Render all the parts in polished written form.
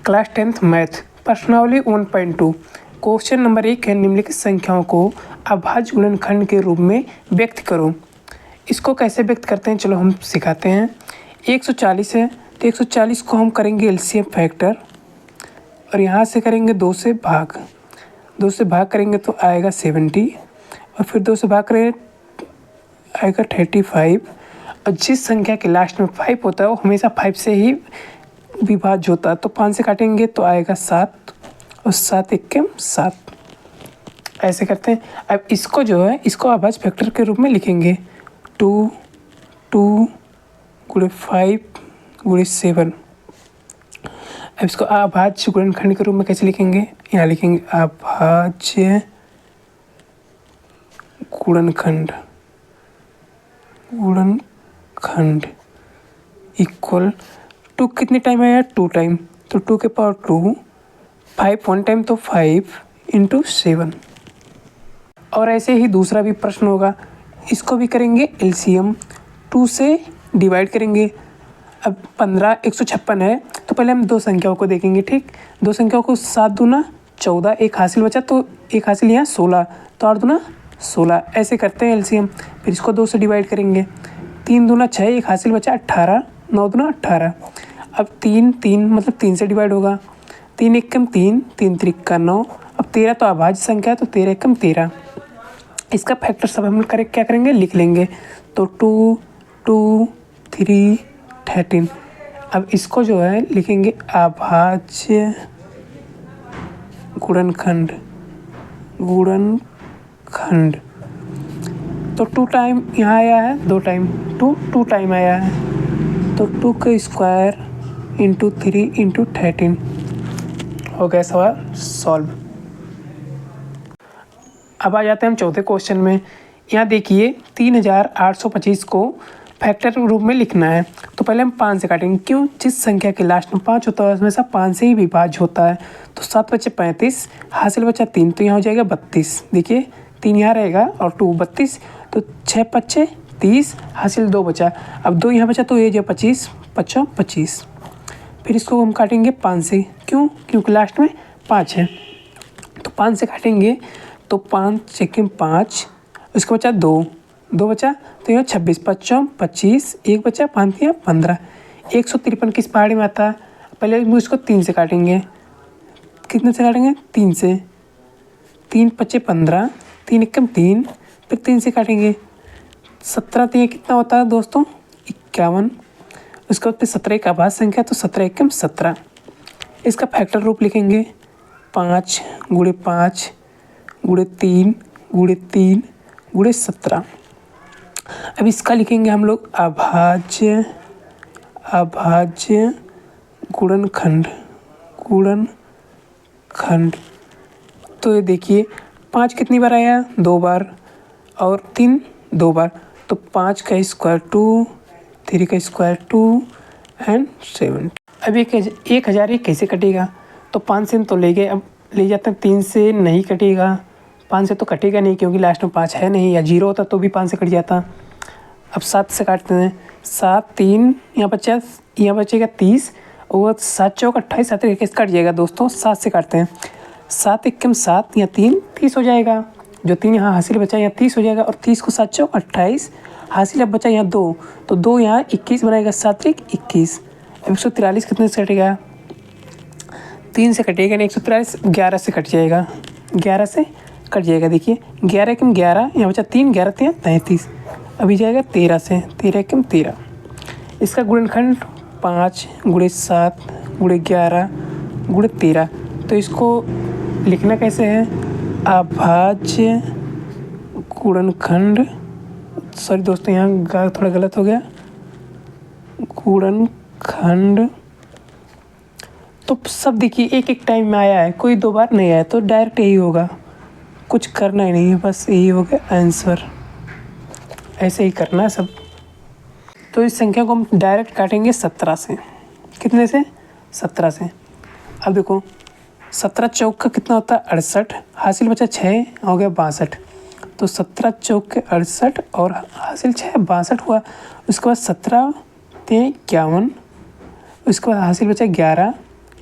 Class 10th math प्रश्नावली 1.2 question number 1 है, निम्नलिखित संख्याओं को अभाज्य गुणनखंड के रूप में व्यक्त करो। इसको कैसे व्यक्त करते हैं चलो हम सिखाते हैं। 140 है तो 140 को हम करेंगे एलसीएम फैक्टर और यहाँ से करेंगे 2 से भाग करेंगे तो आएगा 70 और फिर 2 से भाग करेंगे आएगा 35 और जिस संख्या के लास्ट में 5 होता है वो हमेशा 5 से ही विभाज्य होता है। तो 5 से काटेंगे तो आएगा 7 और 7 एकम 7। ऐसे करते हैं। अब इसको जो है इसको अभाज्य फैक्टर के रूप में लिखेंगे 2 गुणे 5 गुणे 7। अब इसको अभाज्य गुणनखंड के रूप में कैसे लिखेंगे, यहाँ लिखेंगे अभाज्य गुणनखंड इक्वल 2 कितने टाइम आया 2 टाइम, तो 2 के पावर 2, 5 1 टाइम तो 5 इंटू 7। और ऐसे ही दूसरा भी प्रश्न होगा, इसको भी करेंगे एलसीएम 2 से डिवाइड करेंगे। अब 15 156 है तो पहले हम दो संख्याओं को देखेंगे। ठीक, दो संख्याओं को 7 दूना 14, एक हासिल बचा तो एक हासिल यहाँ 16 तो 8 दूना 16। ऐसे करते हैं एलसीएम। फिर इसको 2 से डिवाइड करेंगे। 3 दूना 6, एक हासिल बचा 18, 9 दूना 18। अब 3 मतलब 3 से डिवाइड होगा। 3 एकम 3, 3 त्रिक 9। अब 13 तो अभाज्य संख्या है तो 13 एकम 13। इसका फैक्टर सब हम क्या करेंगे लिख लेंगे। तो 2 2 3 13। अब इसको जो है लिखेंगे अभाज्य गुणनखंड तो 2 टाइम यहाँ आया है, 2 टाइम 2 टाइम आया है तो 2 का स्क्वायर इंटू 3 इंटू 13 हो गया सवाल सॉल्व। अब आ जाते हैं हम चौथे क्वेश्चन में। यहाँ देखिए 3825 को फैक्टर के रूप में लिखना है। तो पहले हम 5 से काटेंगे, क्यों, जिस संख्या के लास्ट में 5 होता है उसमें से 5 से ही विभाज्य होता है। तो 7 बचे 35, हासिल बचा 3 तो यहाँ हो जाएगा 32। देखिए 3 यहाँ रहेगा और 2 32 तो 6 बचे 30, हासिल 2 बचा। अब 2 यहाँ बचा तो ये जो 25 25 25। फिर इसको हम काटेंगे 5 से, क्यों, क्योंकि लास्ट में 5 है। तो 5 से काटेंगे तो 5 सेकंड 5, उसके बचा 2 बचा तो यहाँ 26 25 25, एक बचा 5 या 15। 153 किस पहाड़ी में आता है, पहले इसको 3 से काटेंगे। कितने से काटेंगे 3 से, 3 5 15, 3 एकम 3, फिर 3 से काटेंगे 17 तो ये कितना होता है दोस्तों 51। उसके बाद फिर 17 एक अभाज्य संख्या तो 17 एकम 17। इसका फैक्टर रूप लिखेंगे 5 गुणे 5 गुणे 3 गुणे 3 गुणे 17। अब इसका लिखेंगे हम लोग अभाज्य गुणनखंड तो ये देखिए 5 कितनी बार आया 2 बार और 3 2 बार, तो 5 का स्क्वायर 2, 3 का स्क्वायर 2 एंड 7। अब 1000 ये कैसे कटेगा, तो 5 से तो ले गए, अब ले जाते हैं 3 से नहीं कटेगा। 5 से तो कटेगा नहीं क्योंकि लास्ट में 5 है नहीं, या 0 होता तो भी 5 से कट जाता। अब 7 से काटते हैं, 7 3 यहाँ बचेगा 30 और 7 चौक 28, 7 21 कट जाएगा दोस्तों। 7 से काटते हैं, 7 एकम 7 या 3 30 हो जाएगा। जो 3 यहाँ हासिल बचा यहाँ 30 हो जाएगा और 30 को 7 चौक 28, हासिल अब बचा यहाँ 2 तो 2 यहाँ 21 बनाएगा, 7 त्रिक 21। अब 143 कितने से कटेगा 3 से कटेगा नहीं, 143 11 से कट जाएगा, 11 से कट जाएगा। देखिए 11 एकम 11, यहाँ बचा 3 11 3 33, अभी जाएगा 13 से, 13 एकम 13। इसका गुणनखंड 5 गुणे 7 गुणे 11 गुणे 13। तो इसको लिखना कैसे है, अभाज्य गुणनखंड, सॉरी दोस्तों यहाँ थोड़ा गलत हो गया, गुणनखंड। तो सब देखिए एक एक टाइम में आया है, कोई 2 बार नहीं आया, तो डायरेक्ट यही होगा, कुछ करना ही नहीं है, बस यही हो गया आंसर। ऐसे ही करना है सब। तो इस संख्या को हम डायरेक्ट काटेंगे 17 से। कितने से 17 से। अब देखो 17 चौक का कितना होता है 68, हासिल बचा 6 हो गया 62। तो 17 चौक के 68 और हासिल 6 62 हुआ। उसके बाद 17 3 51, उसके बाद हासिल बचा 11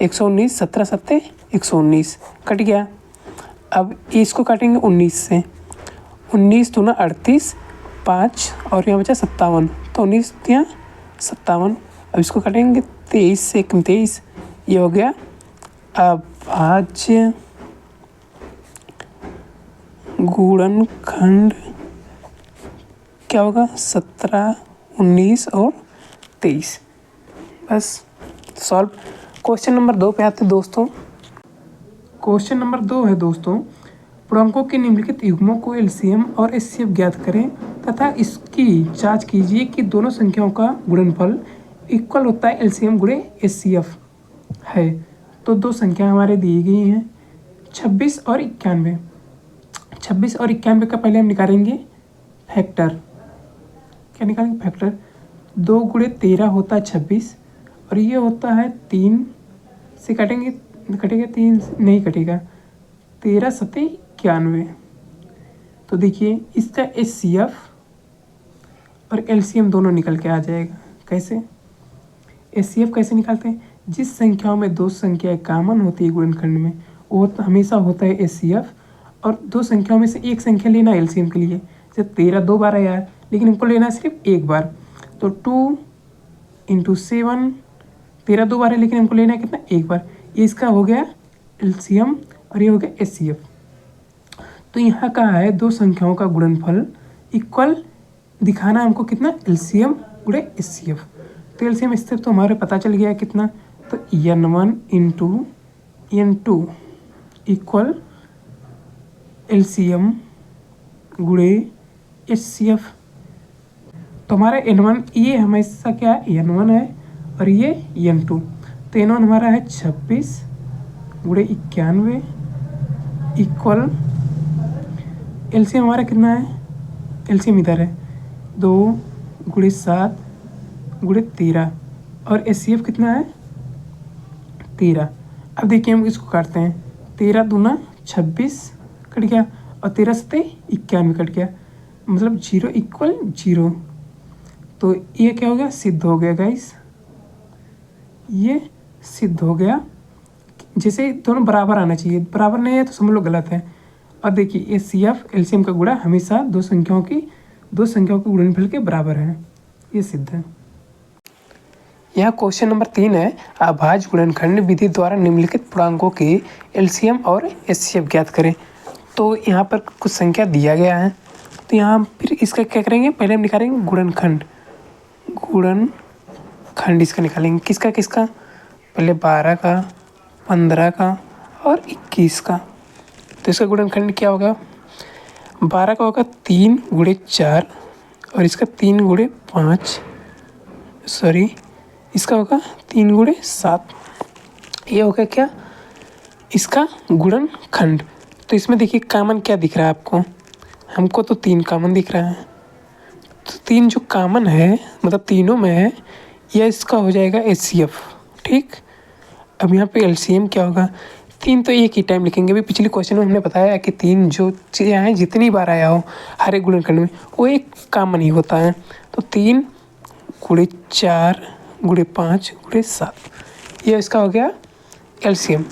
119, 17 सत्ते 119 कट गया। अब इसको काटेंगे 19 से, 19 दूना 38, 5 और यहाँ बचा 57, तो 19 यहाँ 57। अब इसको काटेंगे 23 से 23, ये हो गया अभाज्य गुणनखंड क्या होगा 17, 19 और 23। बस सॉल्व। क्वेश्चन नंबर 2 पे आते हैं दोस्तों। क्वेश्चन नंबर 2 है दोस्तों, पूर्णांकों के निम्नलिखित युग्मों को एलसीएम और एचसीएफ ज्ञात करें तथा इसकी जांच कीजिए कि दोनों संख्याओं का गुणनफल इक्वल होता है एलसीएम गुणे एचसीएफ है। तो दो संख्या हमारे दी गई हैं 26 और 91। 26 और 91 का पहले हम निकालेंगे फैक्टर। क्या निकालेंगे फैक्टर? 2 गुणे 13 होता है 26 और ये होता है 3 से काटेंगे, कटेगा 3 नहीं कटेगा, 13 सत्ते 91। तो देखिए इसका एचसीएफ और एलसीएम दोनों निकल के आ जाएगा। कैसे? एचसीएफ कैसे निकालते हैं? जिस संख्याओं में दो संख्याएं कॉमन होती है गुणनखंड में वो तो हमेशा होता है एचसीएफ, और दो संख्याओं में से एक संख्या लेना एलसीएम के लिए। जैसे 13 2 बार है यार, लेकिन हमको लेना है सिर्फ एक बार, तो 2 × 7, 13 2 बार है लेकिन हमको लेना है कितना? एक बार। ये इसका हो गया एलसीएम और ये हो गया एचसीएफ। तो यहाँ का है दो संख्याओं का गुणनफल इक्वल दिखाना हमको कितना? एलसीएम गुणे एचसीएफ। तो एलसीएम एचसीएफ तो हमारे पता चल गया कितना, तो n1 × n2 इक्वल एलसीएम गुणे एचसीएफ। तो हमारा n1 ये हमेशा क्या है? n1 है और ये n2। तो n1 हमारा है 26 गुणे 91 इक्वल एलसीएम हमारा कितना है? एलसीएम इधर है 2 गुणे 7 गुणे 13 और एचसीएफ कितना है? 13। अब देखिए हम इसको काटते हैं, 13 दूना 26 कट गया और 13 सत्ते 91 कट गया, मतलब 0 इक्वल 0। तो ये क्या हो गया? सिद्ध हो गया गाइस, ये सिद्ध हो गया। जैसे दोनों बराबर आना चाहिए, बराबर नहीं है तो समझ लो गलत है। और देखिए एचसीएफ एलसीएम का गुणा हमेशा दो संख्याओं के गुणनफल के बराबर है, ये सिद्ध है। यहाँ क्वेश्चन नंबर 3 है, अभाज्य गुणनखंड विधि द्वारा निम्नलिखित पूर्णांकों के एलसीएम और एचसीएफ ज्ञात करें। तो यहाँ पर कुछ संख्या दिया गया है, तो यहाँ फिर इसका क्या करेंगे? पहले हम निकालेंगे गुणनखंड इसका निकालेंगे। किसका किसका? पहले 12 का, 15 का और 21 का। तो इसका गुणनखंड क्या होगा? 12 का होगा 3 गुणे 4 और इसका 3 गुणे 5, सॉरी इसका होगा 3 गुणे 7। ये होगा क्या? इसका गुणनखंड। तो इसमें देखिए कॉमन क्या दिख रहा है आपको? हमको तो 3 कॉमन दिख रहा है, तो 3 जो कॉमन है मतलब तीनों में है, यह इसका हो जाएगा एचसीएफ। ठीक, अब यहाँ पे एलसीएम क्या होगा? 3 तो एक ही टाइम लिखेंगे। अभी पिछले क्वेश्चन में हमने बताया कि 3 जो चीज़ें आए जितनी बार आया हो हर एक गुणनखंड में वो एक कॉमन ही होता है। तो 3 गुणे 4 गुणे 5 गुणे 7, ये इसका हो गया एलसीएम।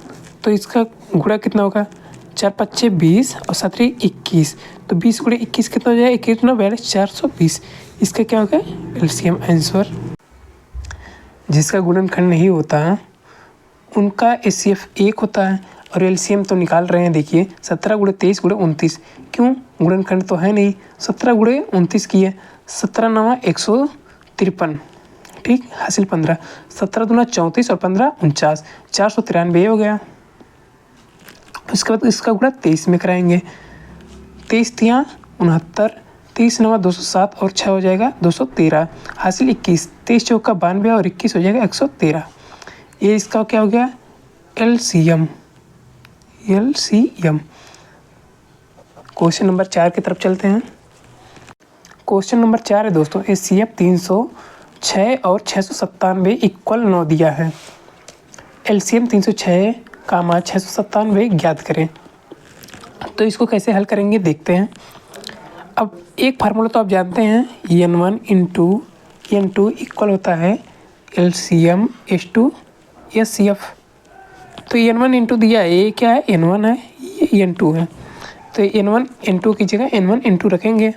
तो इसका गुणा कितना होगा? 4 × 5 = 20 और 7 × 21, तो 20 गुणे 21 कितना हो जाएगा? 21 × 9 = 420। इसका क्या होगा? LCM answer. जिसका गुणनखंड नहीं होता उनका एचसीएफ 1 होता है और एलसीएम तो निकाल रहे हैं। देखिए 17 गुणे 23 गुणे 29, क्यों? गुणनखंड तो है नहीं। 17 गुणे 29 की है, 17 × 9 = 153, ठीक, हासिल 15, 17 दूना 34 और 15 49, 493 हो गया। उसके बाद इसका गुणा 23 में कराएंगे, 23 × 3 = 69, 23 × 9 = 207 और 6 हो जाएगा 213, हासिल 21, 23 × 4 = 92 और 21 हो जाएगा 113। ये इसका क्या हो गया? एलसीएम। क्वेश्चन नंबर 4 की तरफ चलते हैं। क्वेश्चन नंबर 4 है दोस्तों, एचसीएफ 306 और 697 इक्वल 9 दिया है। एलसीएम 306, 697 ज्ञात करें। तो इसको कैसे हल करेंगे देखते हैं। अब एक फार्मूला तो आप जानते हैं, n1 × n2 इक्वल होता है एलसीएम H2 एचसीएफ। तो n1 इंटू दिया है, ये क्या है n1 है, ये n2 है, तो n1 n2 की जगह n1 n2 रखेंगे,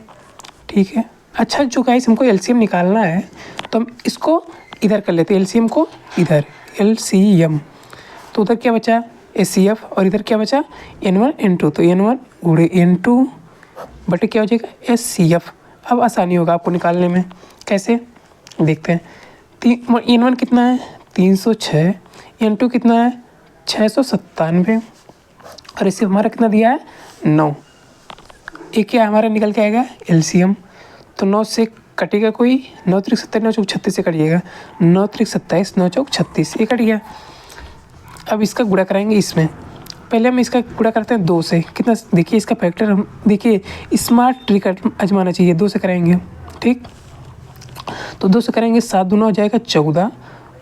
ठीक है। अच्छा जो गाइस हमको एलसीएम निकालना है तो हम इसको इधर कर लेते हैं, एलसीएम को इधर, एलसीएम, तो उधर क्या बचा एचसीएफ और इधर क्या बचा n1 n2, तो n1 गुणे n2 बटे क्या हो जाएगा एचसीएफ। अब आसानी होगा आपको निकालने में, कैसे देखते हैं। n1 कितना है 306, n2 कितना है 697 और इससे हमारा कितना दिया है 9। एक क्या हमारा निकल के आएगा एलसीएम, तो 9 से कटेगा कोई, 9 त्रिक 70, 9 चौक 36 से कट जाएगा, 9 त्रिक 27, 9 चौक 36, ये कट गया। अब इसका गुणा कराएंगे इसमें, पहले हम इसका गुणा करते हैं 2 से, कितना देखिए इसका फैक्टर हम देखिए स्मार्ट ट्रिक आजमाना चाहिए, 2 से कराएंगे, ठीक। तो 2 से करेंगे 7 दूना हो जाएगा 14,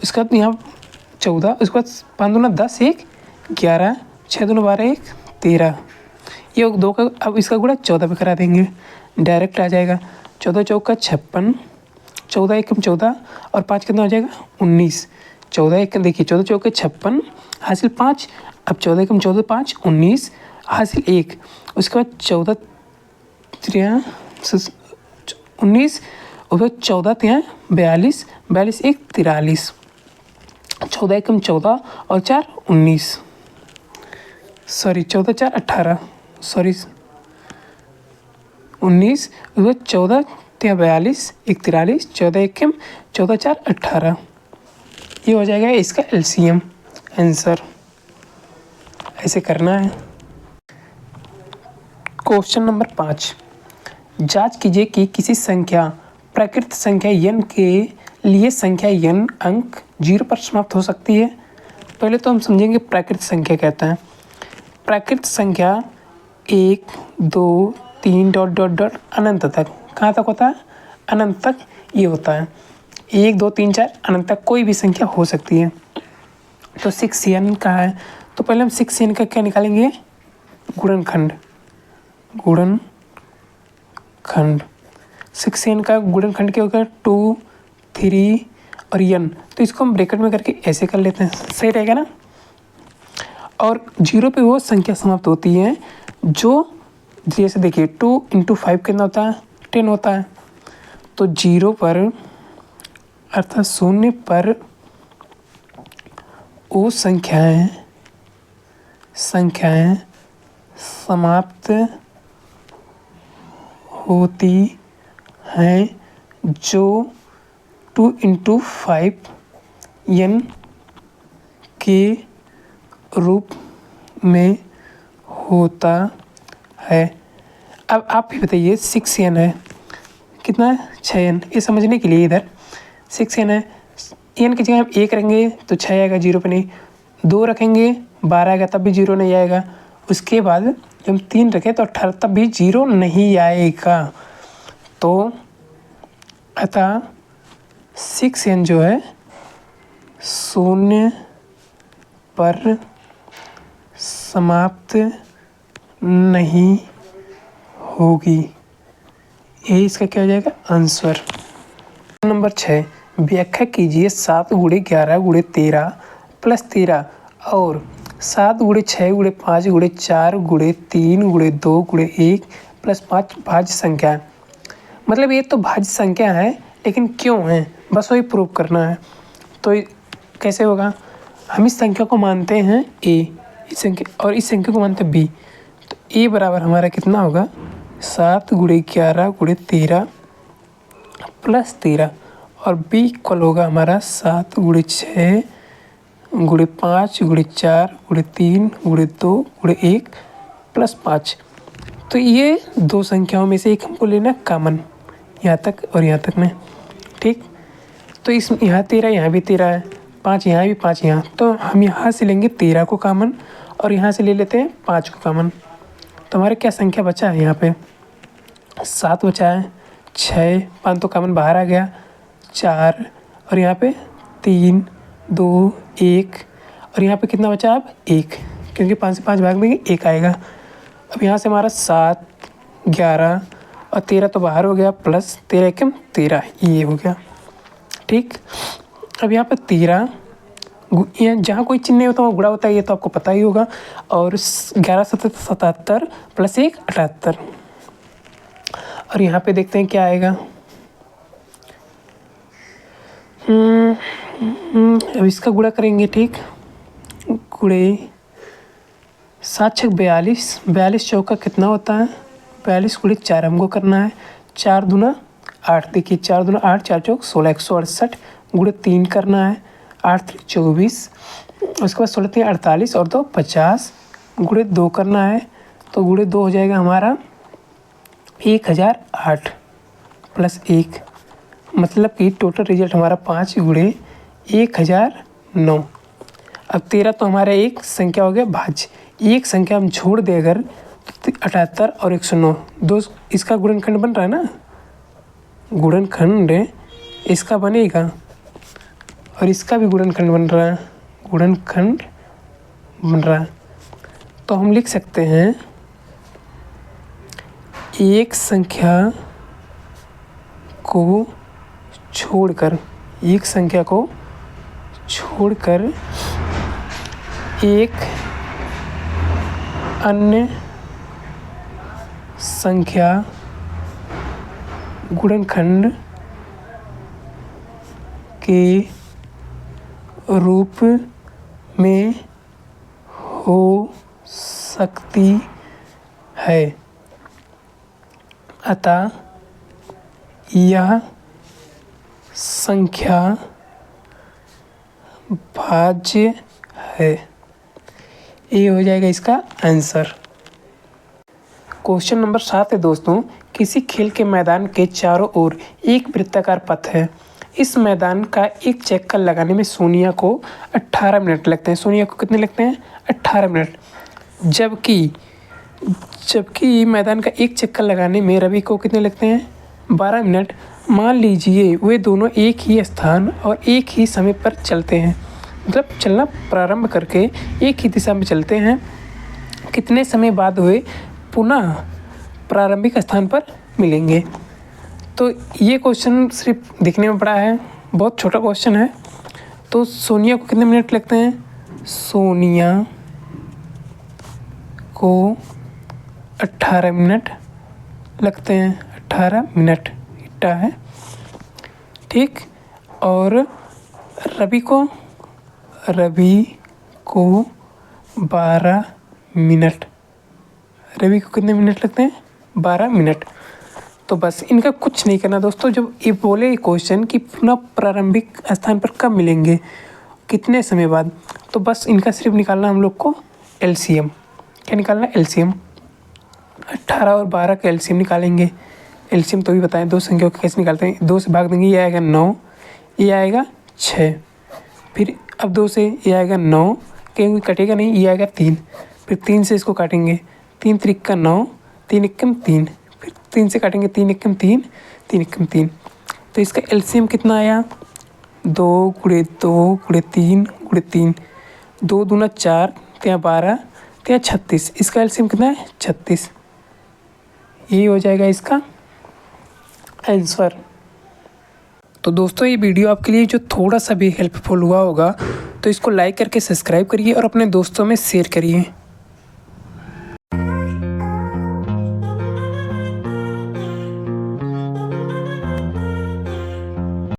इसका यहाँ 14, उसके बाद 5 दूना 10, 1 11, 6 दूना 12, 1 13, ये 2 का अब इसका गुणा 14 पे करा देंगे, डायरेक्ट आ जाएगा 14 चौक का 56, 14 एकम 14 और 5 कितना हो जाएगा 19, 14 एकम देखिए 14 चौक के 56 हासिल 5, अब 14 एकम 14 5 19 हासिल 1, उसके बाद 14 3 19 और 14 3 42, 42 1 43, 14 एकम 14 और 4 19, सॉरी 14 4 18, सॉरी 19, 14 3 42 1 43, 14 एकम 14 4 18, ये हो जाएगा इसका एलसीएम आंसर। ऐसे करना है। क्वेश्चन नंबर 5, जांच कीजिए कि किसी संख्या प्राकृत संख्या n के लिए संख्या n अंक 0 पर समाप्त हो सकती है। पहले तो हम समझेंगे प्राकृत संख्या कहता है, प्राकृत संख्या 1 2 3 डॉट डॉट डॉट अनंत तक, कहाँ तक होता है अनंत तक ये होता है, 1 2 3 4 अनंत तक कोई भी संख्या हो सकती है। तो 6n का है, तो पहले हम 6n का क्या निकालेंगे गुणनखंड, गुणनखंड 6n का गुणनखंड क्या होगा 2 3 और n, तो इसको हम ब्रैकेट में करके ऐसे कर लेते हैं, सही रहेगा ना। और 0 पे वो संख्या समाप्त होती है जो जैसे देखिए 2 × 5 कितना होता है 10 होता है, तो 0 पर अर्थात 0 पर वो संख्याएं समाप्त होती हैं जो 2 × 5 n के रूप में होता है। अब आप भी बताइए 6n है कितना है 6n, ये समझने के लिए इधर 6n है, n की जगह हम 1 रखेंगे तो 6 आएगा 0 पे नहीं, 2 रखेंगे 12 आएगा तब भी 0 नहीं आएगा, उसके बाद जब हम 3 रखें तो 18 तब भी 0 नहीं आएगा। तो अतः 6n जो है 0 पर समाप्त नहीं होगी, ये इसका क्या हो जाएगा आंसर। नंबर 6, व्याख्या कीजिए 7 × 11 × 13 प्लस 13 और 7 × 6 × 5 × 4 × 3 × 2 × 1 प्लस 5 भाज्य संख्या है। मतलब ये तो भाज्य संख्या है लेकिन क्यों है बस वही प्रूव करना है। तो कैसे होगा, हम इस संख्या को मानते हैं a, इस संख्या और इस संख्या को मानते हैं b, तो a बराबर हमारा कितना होगा 7 × 11 × 13 प्लस 13 और b इक्वल होगा हमारा 7 × 6 × 5 × 4 × 3 × 2 × 1 प्लस 5। तो ये दो संख्याओं में से एक हमको लेना कॉमन, यहाँ तक और यहाँ तक में, ठीक। तो इस यहाँ 13 यहाँ भी 13 है, 5 यहाँ भी 5 यहाँ, तो हम यहाँ से लेंगे 13 को कॉमन और यहाँ से ले लेते हैं 5 को कॉमन। तो हमारे क्या संख्या बचा है यहाँ पे 7 बचा है, 6 5 तो कॉमन बाहर आ गया, 4 और यहाँ पे 3 2 1 और यहाँ पे कितना बचा अब 1, क्योंकि 5 से 5 भाग देंगे 1 आएगा। अब यहाँ से हमारा 7 11 और 13 तो बाहर हो गया प्लस 13 एकम 13 ये हो गया, ठीक। अब यहाँ पे 13 यहाँ जहाँ कोई चिन्ह नहीं होता वहाँ गुणा होता है, ये तो आपको पता ही होगा। और 11 7 77 प्लस 1 78। और यहाँ पे देखते हैं क्या आएगा। अब इसका गुणा करेंगे, ठीक। गुणे 7 6 42, 42 चौका कितना होता है, 42 गुणे 4 हमको करना है, 4 दूना 8। देखिए 4 दूना 8, 4 चौक 16, 168 गुणे 3 करना है, 8 3 24, उसके बाद 16 3 48 और 2 50 गुणे 2 करना है। तो गुणे 2 हो जाएगा हमारा 1008 प्लस 1, मतलब कि टोटल रिजल्ट हमारा 5 गुणे 1009। अब 13 तो हमारा एक संख्या हो गया भाज्य, एक संख्या हम छोड़ दे अगर तो 78 और 109, दो इसका गुणनखंड बन रहा है ना, गुणनखंड इसका बनेगा और इसका भी गुणनखंड बन रहा है, गुणनखंड बन रहा है। तो हम लिख सकते हैं एक संख्या को छोड़कर, एक संख्या को छोड़कर एक अन्य संख्या गुणनखंड के रूप में हो सकती है, अतः यह संख्या भाज्य है। ये हो जाएगा इसका आंसर। क्वेश्चन नंबर 7 है दोस्तों, किसी खेल के मैदान के चारों ओर एक वृत्ताकार पथ है। इस मैदान का एक चक्कर लगाने में सोनिया को 18 मिनट लगते हैं। सोनिया को कितने लगते हैं? 18 मिनट। जबकि मैदान का एक चक्कर लगाने में रवि को कितने लगते हैं? 12 मिनट। मान लीजिए वे दोनों एक ही स्थान और एक ही समय पर चलते हैं, मतलब चलना प्रारंभ करके एक ही दिशा में चलते हैं। कितने समय बाद वे पुनः प्रारंभिक स्थान पर मिलेंगे? तो ये क्वेश्चन सिर्फ दिखने में बड़ा है, बहुत छोटा क्वेश्चन है। तो सोनिया को कितने मिनट लगते हैं? सोनिया को 18 मिनट लगते हैं, 18 मिनट इतना है, ठीक। और रवि को 12 मिनट, रवि को कितने मिनट लगते हैं? 12 मिनट। तो बस इनका कुछ नहीं करना दोस्तों। जब ये बोले क्वेश्चन कि पुनः प्रारंभिक स्थान पर कब मिलेंगे, कितने समय बाद, तो बस इनका सिर्फ निकालना हम लोग को एलसीएम। क्या निकालना? एलसीएम। 18 और 12 का एलसीएम निकालेंगे। एलसीएम तो भी बताएं दो संख्याओं को कैसे निकालते हैं। 2 से भाग देंगे, ये आएगा 9, ये आएगा 6। फिर अब 2 से ये आएगा 9, क्योंकि कटेगा नहीं, ये आएगा 3। फिर 3 से इसको काटेंगे, 3 3 का 9, 3 एकम 3, फिर 3 से काटेंगे, 3 एकम 3, 3 एकम 3। तो इसका एलसीएम कितना आया? 2 गुणे 2 गुणे 3 गुणे 3, 2 दूना 4, 3 12, 3 36। इसका एलसीएम कितना है? 36। यही हो जाएगा इसका आंसर। तो दोस्तों ये वीडियो आपके लिए जो थोड़ा सा भी हेल्पफुल हुआ होगा तो इसको लाइक करके सब्सक्राइब करिए और अपने दोस्तों में शेयर करिए।